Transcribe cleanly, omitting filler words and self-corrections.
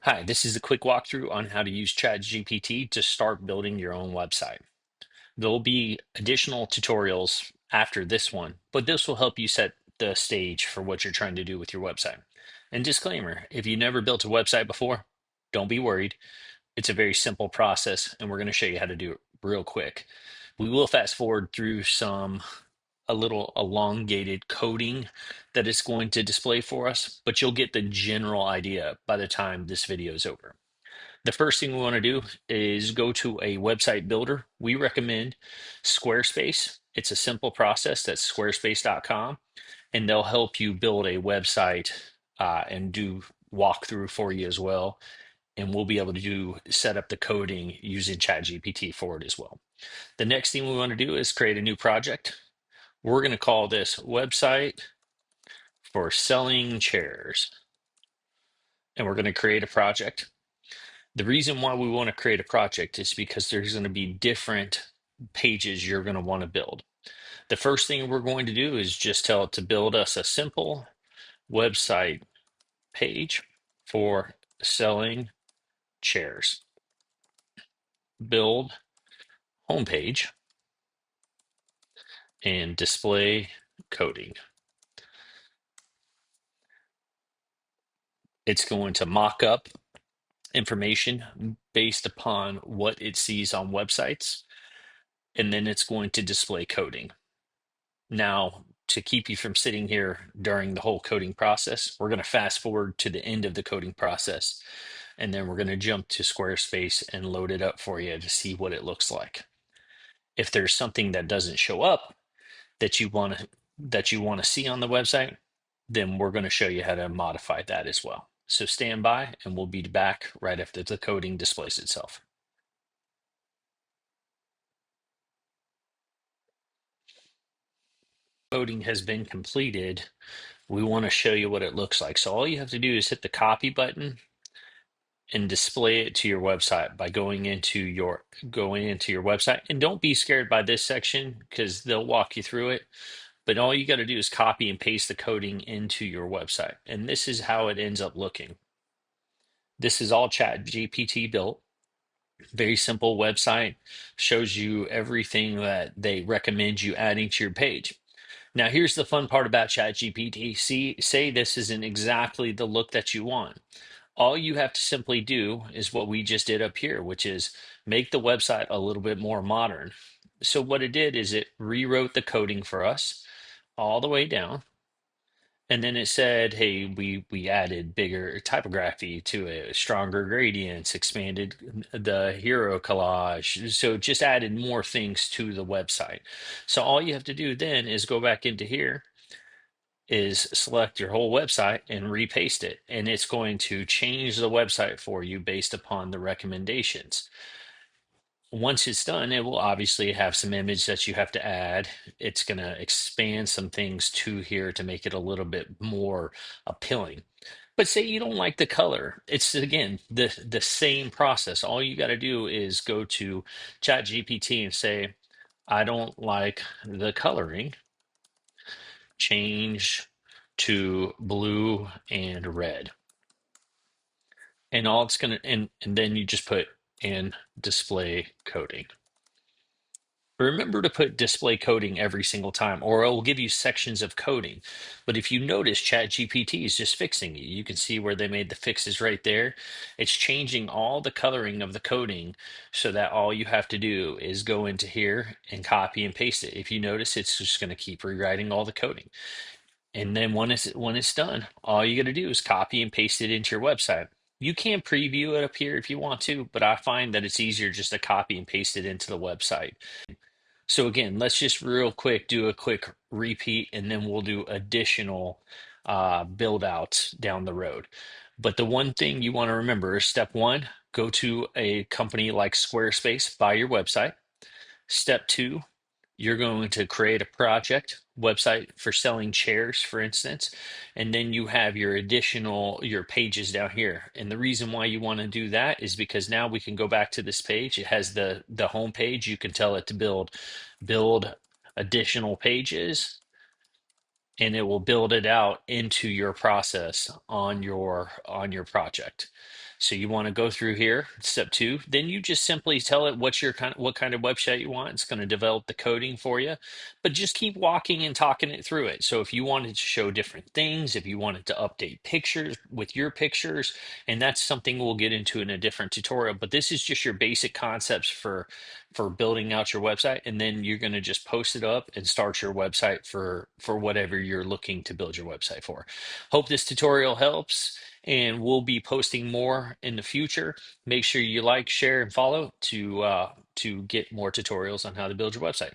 Hi, this is a quick walkthrough on how to use ChatGPT to start building your own website. There'll be additional tutorials after this one, but this will help you set the stage for what you're trying to do with your website. And disclaimer, if you never built a website before, don't be worried. It's a very simple process, and we're going to show you how to do it real quick. We will fast forward through a little elongated coding that it's going to display for us, but you'll get the general idea by the time this video is over. The first thing we want to do is go to a website builder. We recommend Squarespace. It's a simple process. That's squarespace.com, and they'll help you build a website and do walkthrough for you as well. And we'll be able to set up the coding using ChatGPT for it as well. The next thing we want to do is create a new project. We're going to call this website for selling chairs, and we're going to create a project. The reason why we want to create a project is because there's going to be different pages you're going to want to build. The first thing we're going to do is just tell it to build us a simple website page for selling chairs. Build homepage and display coding. It's going to mock up information based upon what it sees on websites, and then it's going to display coding. Now, to keep you from sitting here during the whole coding process, we're going to fast forward to the end of the coding process, and then we're going to jump to Squarespace and load it up for you to see what it looks like. If there's something that doesn't show up that you want to see on the website, then we're going to show you how to modify that as well. So stand by, and we'll be back right after the coding displays itself. Coding has been completed. We want to show you what it looks like. So all you have to do is hit the copy button and display it to your website by going into your website. And don't be scared by this section because they'll walk you through it. But all you got to do is copy and paste the coding into your website. And this is how it ends up looking. This is all Chat GPT built. Very simple website, shows you everything that they recommend you adding to your page. Now, here's the fun part about ChatGPT. Say this isn't exactly the look that you want. All you have to simply do is what we just did up here, which is make the website a little bit more modern. So what it did is it rewrote the coding for us all the way down. And then it said, hey, we added bigger typography to it, stronger gradients, expanded the hero collage. So just added more things to the website. So all you have to do then is go back into here, is select your whole website and repaste it. And it's going to change the website for you based upon the recommendations. Once it's done, it will obviously have some image that you have to add. It's going to expand some things to here to make it a little bit more appealing. But say you don't like the color, it's again the same process. All you got to do is go to ChatGPT and say, I don't like the coloring, change to blue and red. And all it's gonna and then you just put in display coding. Remember to put display coding every single time, or it will give you sections of coding. But if you notice, ChatGPT is just fixing it. You can see where they made the fixes right there. It's changing all the coloring of the coding so that all you have to do is go into here and copy and paste it. If you notice, it's just going to keep rewriting all the coding. And then when it's done, all you got to do is copy and paste it into your website. You can preview it up here if you want to, but I find that it's easier just to copy and paste it into the website. So again, let's just real quick do a quick repeat, and then we'll do additional build outs down the road. But the one thing you want to remember is step one, go to a company like Squarespace, buy your website. Step two, you're going to create a project website for selling chairs, for instance, and then you have your pages down here. And the reason why you want to do that is because now we can go back to this page. It has the home page. You can tell it to build additional pages, and it will build it out into your process on your project. So you want to go through here, step two, then you just simply tell it what kind of website you want. It's going to develop the coding for you, but just keep walking and talking it through it. So if you wanted to show different things, if you wanted to update pictures with your pictures, and that's something we'll get into in a different tutorial, but this is just your basic concepts for building out your website, and then you're going to just post it up and start your website for whatever you're looking to build your website for. Hope this tutorial helps, and we'll be posting more in the future. Make sure you like, share, and follow to get more tutorials on how to build your website.